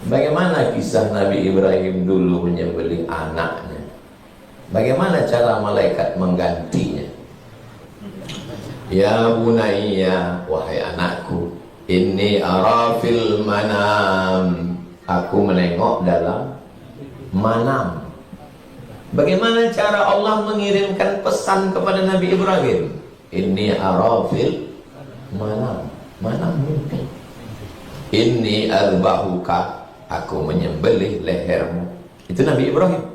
Bagaimana kisah Nabi Ibrahim dulu menyembelih anaknya? Bagaimana cara malaikat menggantinya? Ya bunayya, wahai anakku, inni ara fil manam, aku menengok dalam manam. Bagaimana cara Allah mengirimkan pesan kepada Nabi Ibrahim? Inni ara fil manam, manam mimpi. Inni azbahuka, aku menyembelih lehermu. Itu Nabi Ibrahim.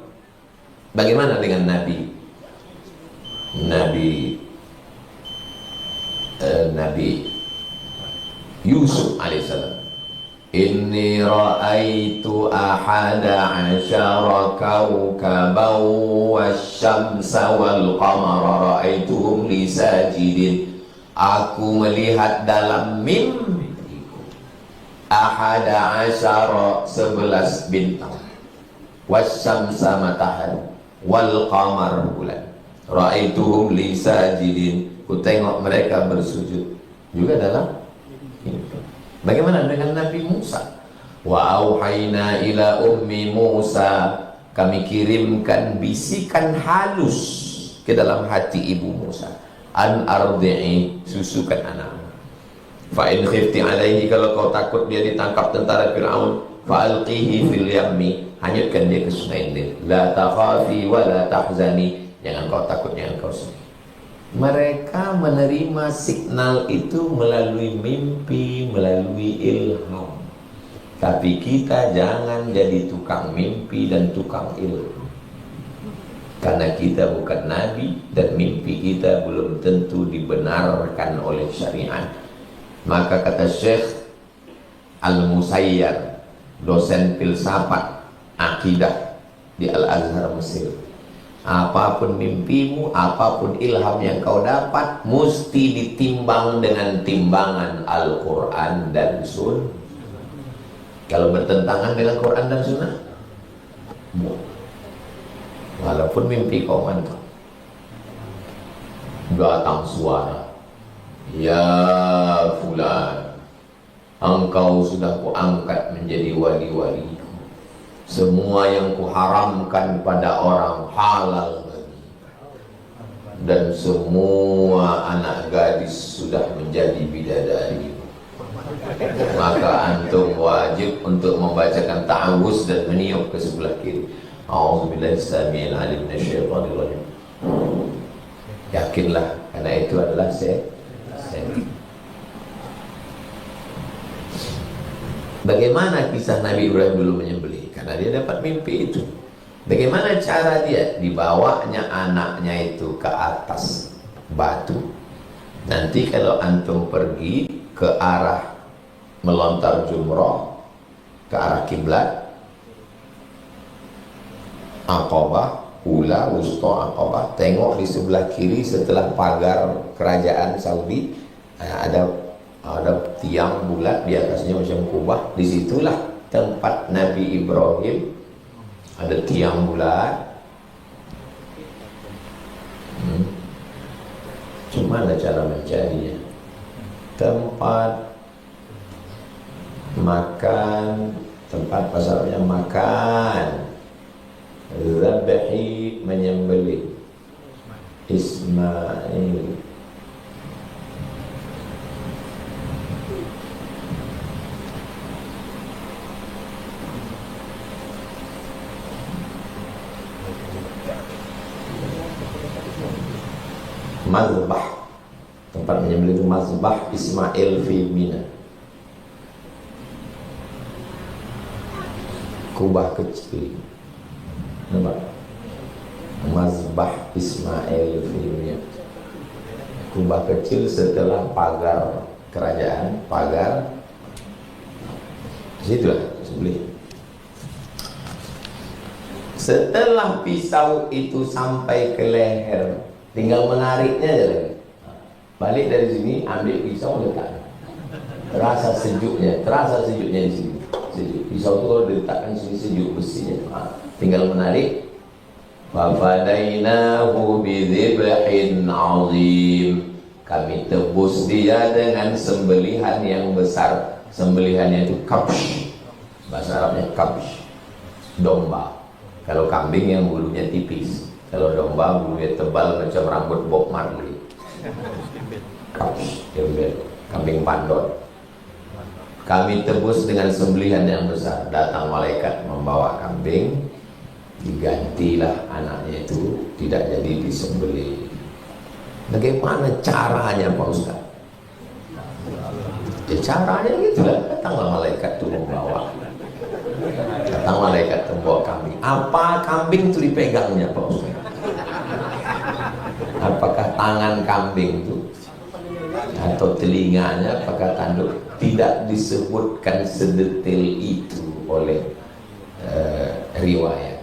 Bagaimana dengan Nabi Yusuf alaihissalam? Inni ra'aitu ahada asyara kawkaban wasyamsa wal qamara ra'aituhum li sajidin. Aku melihat dalam mimpi ahada asyara 11 bintang, wasyamsa matahari, wal qamar bulan, ra'aituhum li sajidin, ku tengok mereka bersujud juga dalam mimpi. Bagaimana dengan Nabi Musa? Wa auhayna ila ummi Musa, kami kirimkan bisikan halus ke dalam hati ibu Musa, an ardi'i, susukan anak. Fa in khifti alaihi, kalau kau takut dia ditangkap tentara Fir'aun, fa alqihi fil yammi, hanyutkan dia ke sungai Nil. La takhafi wa la tahzani, jangan kau takut, jangan kau sedih. Mereka menerima signal itu melalui mimpi, melalui ilham. Tapi kita jangan jadi tukang mimpi dan tukang ilham, karena kita bukan nabi dan mimpi kita belum tentu dibenarkan oleh syariat. Maka kata Syekh Al-Musayyar, dosen filsafat akidah di Al-Azhar Mesir, apapun mimpimu, apapun ilham yang kau dapat, mesti ditimbang dengan timbangan Al-Quran dan Sunnah. Kalau bertentangan dengan Quran dan Sunnah, walaupun mimpi kau mantap, datang suara, ya fulan, engkau sudah kuangkat menjadi wali-waliku. Semua yang kuharamkan pada orang halal bagi, dan semua anak gadis sudah menjadi bidadari. Maka antum wajib untuk membacakan ta'awuz dan meniup ke sebelah kiri. A'udzubillahi samil alim minasyaitonir rajim. Yakinlah, karena itu adalah Bagaimana kisah Nabi Ibrahim dulu menyembelih? Karena dia dapat mimpi itu. Bagaimana cara dia? Dibawanya anaknya itu ke atas batu. Nanti kalau antum pergi ke arah melontar jumrah, ke arah kiblat, Aqabah, Ula, Wusta, Aqabah, tengok di sebelah kiri setelah pagar kerajaan Saudi, ada tiang bulat, di atasnya macam kubah. Disitulah tempat Nabi Ibrahim, ada tiang bulat. Cuma ada cara mencarinya. Tempat makan, tempat pasarnya makan, Zabahi, menyembelih Ismail. Mazbah, tempat menyembelih itu Mazbah Ismail fi Mina. Kubah kecil, nampak? Mazbah Ismail fi Mina, kubah kecil setelah pagar kerajaan, pagar situlah sembelih. Setelah pisau itu sampai ke leher, tinggal menariknya aja lagi. Balik dari sini, ambil pisau, letak. Terasa sejuknya di sini. Sejuk. Pisau itu kalau diletakkan sini sejuk besinya. Tinggal menarik. Fafadainahu bidzibhin azim. Kami tebus dia dengan sembelihan yang besar. Sembelihannya itu kabsh, Bahasa Arabnya kabsh, domba. Kalau kambing yang bulunya tipis, kalau domba bulunya tebal macam rambut Bob Marley. Kabsh, kambing pandor. Kami tebus dengan sembelihan yang besar. Datang malaikat membawa kambing, digantilah anaknya itu, tidak jadi disembelih. Bagaimana caranya Pak Ustaz? Ya caranya gitulah, datanglah malaikat itu membawa. Datang malaikat membawa kambing. Apa kambing itu dipegangnya Pak Ustaz? Apakah tangan kambing itu atau telinganya, apakah tanduk? Tidak disebutkan sedetail itu oleh riwayat.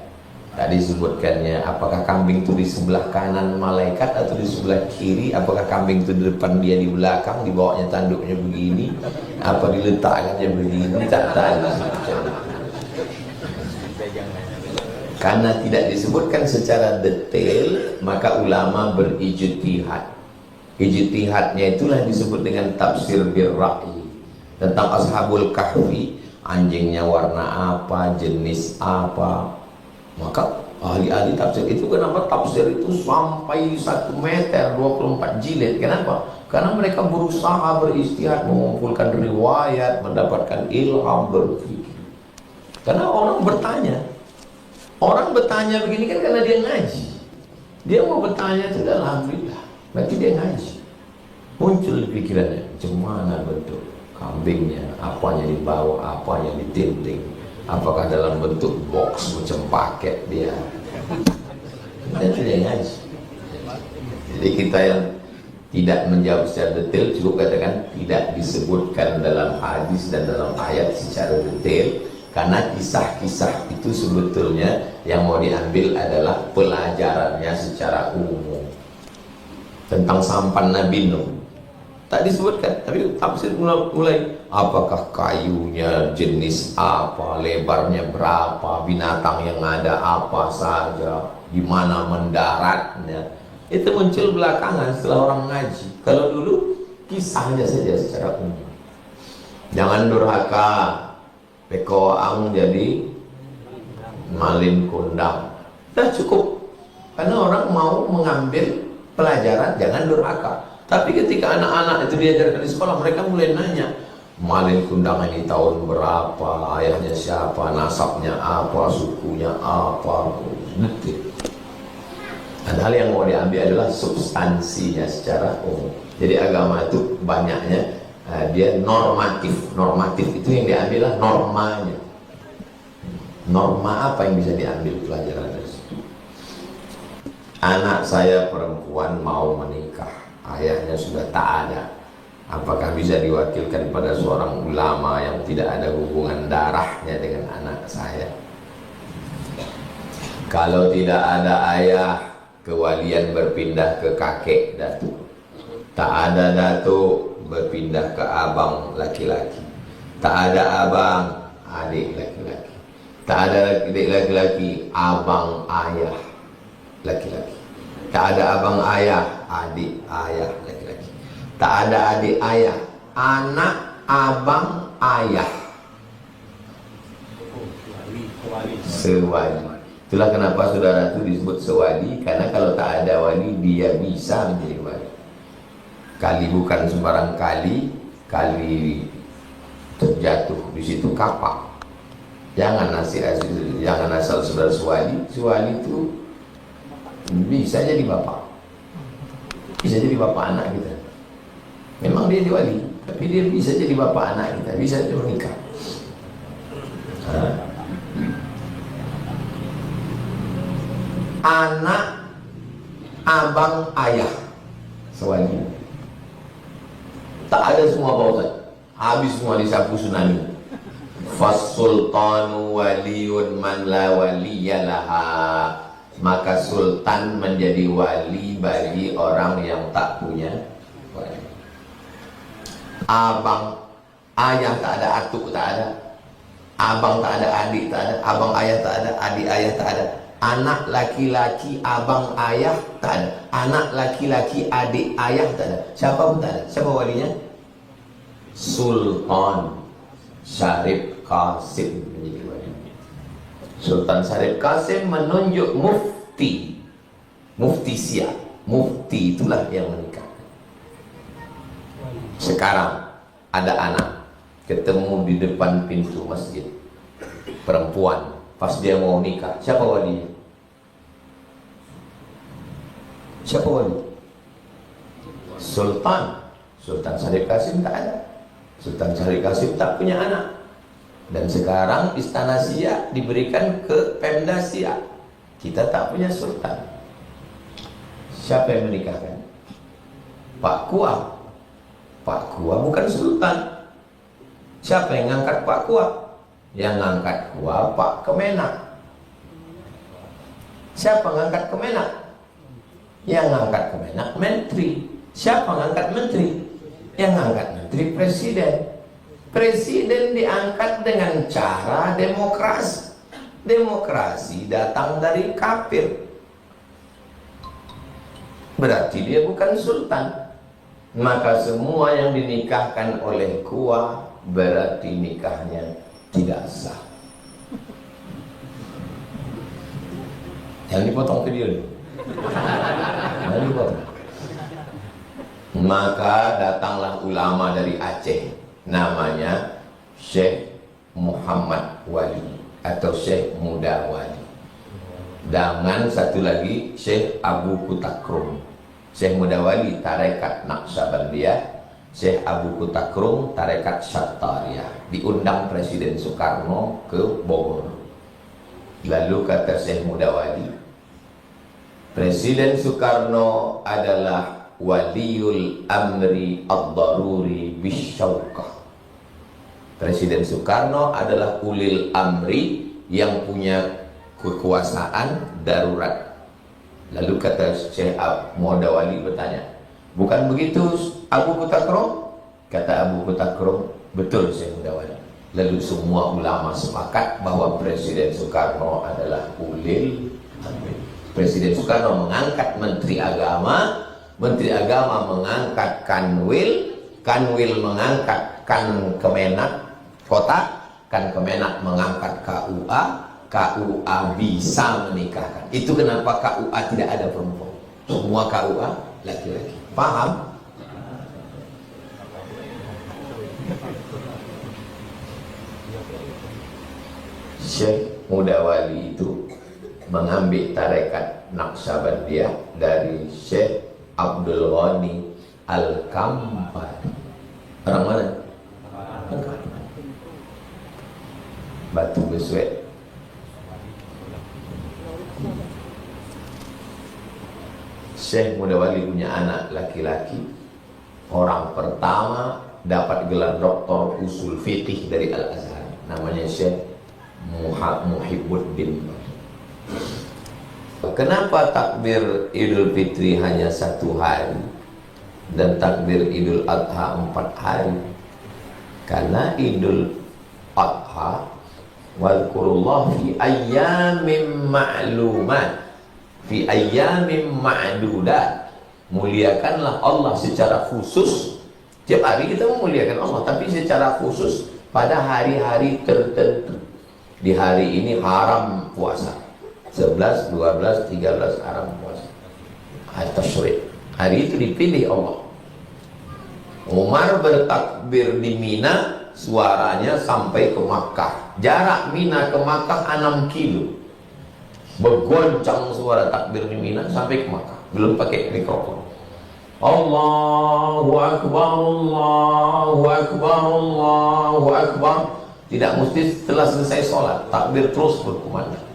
Tak disebutkannya apakah kambing itu di sebelah kanan malaikat atau di sebelah kiri, apakah kambing itu di depan dia, di belakang, dibawanya tanduknya begini, apa diletakkannya begini, tak tahu. Karena tidak disebutkan secara detail, maka ulama berijtihad. Ijtihadnya itulah disebut dengan tafsir birra'i. Tentang ashabul kahfi, anjingnya warna apa, jenis apa, maka ahli-ahli tafsir itu kenapa tafsir itu sampai 1 meter 24 jilid. Kenapa? Karena mereka berusaha beristihad, mengumpulkan riwayat, mendapatkan ilham, berpikir. Karena orang bertanya begini kan karena dia ngaji. Dia mau bertanya itu alhamdulillah, berarti dia ngaji. Muncul di pikirannya, macam mana bentuk kambingnya, apanya dibawa, apanya ditinting, apakah dalam bentuk box macam paket dia. Kita tidak ngaji. Jadi kita yang tidak menjawab secara detail cukup katakan tidak disebutkan dalam hadis dan dalam ayat secara detail, karena kisah-kisah itu sebetulnya yang mau diambil adalah pelajarannya secara umum. Tentang sampan Nabi Nuh tak disebutkan, tapi tafsir mulai apakah kayunya jenis apa, lebarnya berapa, binatang yang ada apa saja, di mana mendaratnya. Itu muncul belakangan setelah orang ngaji. Kalau dulu kisahnya saja secara umum. Jangan durhaka, pekoang jadi malin kundang. Dah cukup. Karena orang mau mengambil pelajaran jangan durhaka. Tapi ketika anak-anak itu diajarkan di sekolah, mereka mulai nanya, malin kundang ini tahun berapa, ayahnya siapa, nasabnya apa, sukunya apa, detail. Padahal yang mau diambil adalah substansinya secara umum. Jadi agama itu banyaknya dia normatif. Normatif itu yang diambil lah normanya. Norma apa yang bisa diambil pelajaran dari situ? Anak saya perempuan mau menikah, ayahnya sudah tak ada. Apakah bisa diwakilkan pada seorang ulama yang tidak ada hubungan darahnya dengan anak saya? Kalau tidak ada ayah, kewalian berpindah ke kakek datuk. Tak ada datuk, berpindah ke abang laki-laki. Tak ada abang, adik laki-laki. Tak ada adik laki-laki, abang ayah laki-laki. Tak ada abang ayah, adik ayah laki-laki. Tak ada adik ayah, anak abang ayah. Sewali. Itulah kenapa saudara itu disebut sewali, karena kalau tak ada wali dia bisa menjadi wali. Kali bukan sembarang kali, kali terjatuh di situ kapak. Jangan asal saudara sewali. Sewali itu bisa jadi bapak, bisa jadi bapak anak kita. Memang dia wali, tapi dia bisa jadi bapak anak kita, bisa jadi menikah. Anak abang ayah sewali. Tak ada semua Pak Ustaz, habis semua disapu tsunami. Fasultanu waliyun man la waliyalaha. Maka sultan menjadi wali bagi orang yang tak punya wali. Abang ayah tak ada, atuk tak ada, abang tak ada, adik tak ada, abang ayah tak ada, adik ayah tak ada, anak laki-laki abang ayah tak ada, anak laki-laki adik ayah tak ada, siapa pun tak ada. Siapa walinya? Sultan Syarif Qasim menjadi wali. Sultan Syarif Qasim menunjuk mufti. Mufti siap. Mufti itulah yang menikah. Sekarang ada anak ketemu di depan pintu masjid, perempuan, pas dia mau nikah, siapa walinya? Siapa wali? Sultan. Sultan Syarif Qasim tak ada. Sultan Syarif Qasim tak punya anak. Dan sekarang Istana Siak diberikan ke Pemda Siak. Kita tak punya sultan. Siapa yang menikahkan? Pak Kua. Pak Kua bukan sultan. Siapa yang ngangkat Pak Kua? Yang ngangkat Kua Pak Kemenak. Siapa ngangkat Kemenak? Yang ngangkat Kemenak menteri. Siapa ngangkat menteri? Yang ngangkat menteri presiden. Presiden diangkat dengan cara demokrasi. Demokrasi datang dari kafir. Berarti dia bukan sultan. Maka semua yang dinikahkan oleh Kua berarti nikahnya tidak sah. Jangan dipotong video ini. Jangan dipotong. Maka datanglah ulama dari Aceh, namanya Syekh Muhammad Wali atau Syekh Muda Wali. Dengan satu lagi Syekh Abu Kutakrum. Syekh Muda Wali tarekat Naqsabandiyah, Syekh Abu Kutakrum tarekat Syattariyah. Diundang Presiden Soekarno ke Bogor. Lalu kata Syekh Muda Wali, Presiden Soekarno adalah waliul amri ad-daruri bisyauqah. Presiden Soekarno adalah ulil amri yang punya kekuasaan darurat. Lalu kata Syekh Muda Wali bertanya, bukan begitu Abu Kutakrum? Kata Abu Kutakrum, betul Syekh Muda Wali. Lalu semua ulama sepakat bahwa Presiden Soekarno adalah ulil amri. Presiden Soekarno mengangkat Menteri Agama, Menteri Agama mengangkat Kanwil, Kanwil mengangkat Kan Kemenak Kota, Kan Kemenak mengangkat KUA, KUA bisa menikahkan. Itu kenapa KUA tidak ada perempuan. Semua KUA laki-laki. Paham? Syekh Muda Wali itu mengambil tarekat Naqsabandiyah dari Syekh Abdul Ghani Al-Kampari. Orang mana? Batu Beswet. Syekh Muda Wali punya anak laki-laki. Orang pertama dapat gelar doktor usul fikih dari Al-Azhar. Namanya Syekh Muhibbuddin. Kenapa takbir Idul Fitri hanya 1 hari dan takbir Idul Adha 4 hari? Karena Idul Adha wadhkurullah fi ayyamin ma'lumat, fi ayyamin ma'dudat. Muliakanlah Allah secara khusus. Tiap hari kita memuliakan Allah, tapi secara khusus pada hari-hari tertentu. Di hari ini haram puasa, 11, 12, 13 haram puasa. At-Tasyrik. Hari itu dipilih Allah. Umar bertakbir di Mina, suaranya sampai ke Makkah. Jarak Mina ke Makkah 6 kilo. Bergoncang suara takbir di Mina sampai ke Makkah. Belum pakai mikrofon. Allahu Akbar, Allahu Akbar, Allahu Akbar. Tidak mesti setelah selesai sholat, takbir terus berkumandang.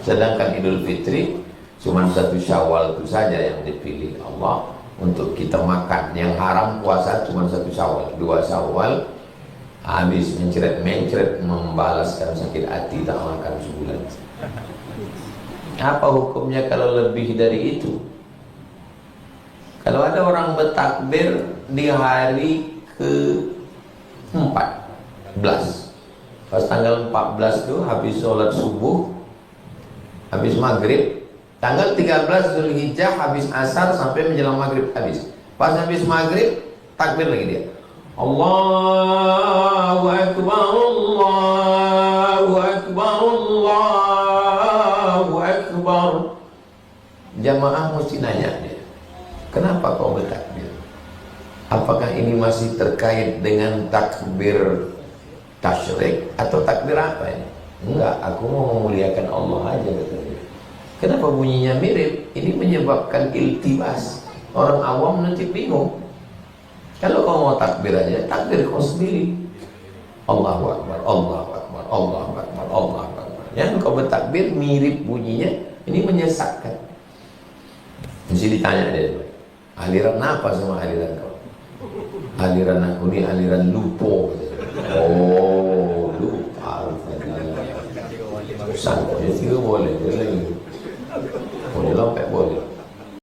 Sedangkan Idul Fitri cuma 1 Syawal itu saja yang dipilih Allah untuk kita makan. Yang haram puasa cuma 1 Syawal. 2 Syawal habis mencret-mencret, membalaskan sakit hati, tak makan sebulan. Apa hukumnya kalau lebih dari itu? Kalau ada orang bertakbir di hari ke-14, pas tanggal 14 itu habis sholat subuh, habis maghrib, tanggal 13 Zulhijjah habis asar sampai menjelang maghrib habis. Pas habis maghrib takbir lagi dia. Allahu Akbar, Allahu Akbar, Allahu Akbar. Jamaah mesti nanya dia, kenapa kau bertakbir? Apakah ini masih terkait dengan takbir tasyrik atau takbir apa ini? Enggak, aku mau memuliakan Allah aja, katanya. Kenapa bunyinya mirip? Ini menyebabkan iltibas. Orang awam nanti bingung. Kalau kau mau takbir aja, takbir kau sendiri. Allahu Akbar, Allahu Akbar, Allahu Akbar, Allahu Akbar. Yang kau bertakbir mirip bunyinya, ini menyesatkan. Mesti ditanya dia, aliran apa sama aliran kau? Aliran aku ini aliran lupo. Oh, lupa. Santai juga boleh, boleh lompek boleh.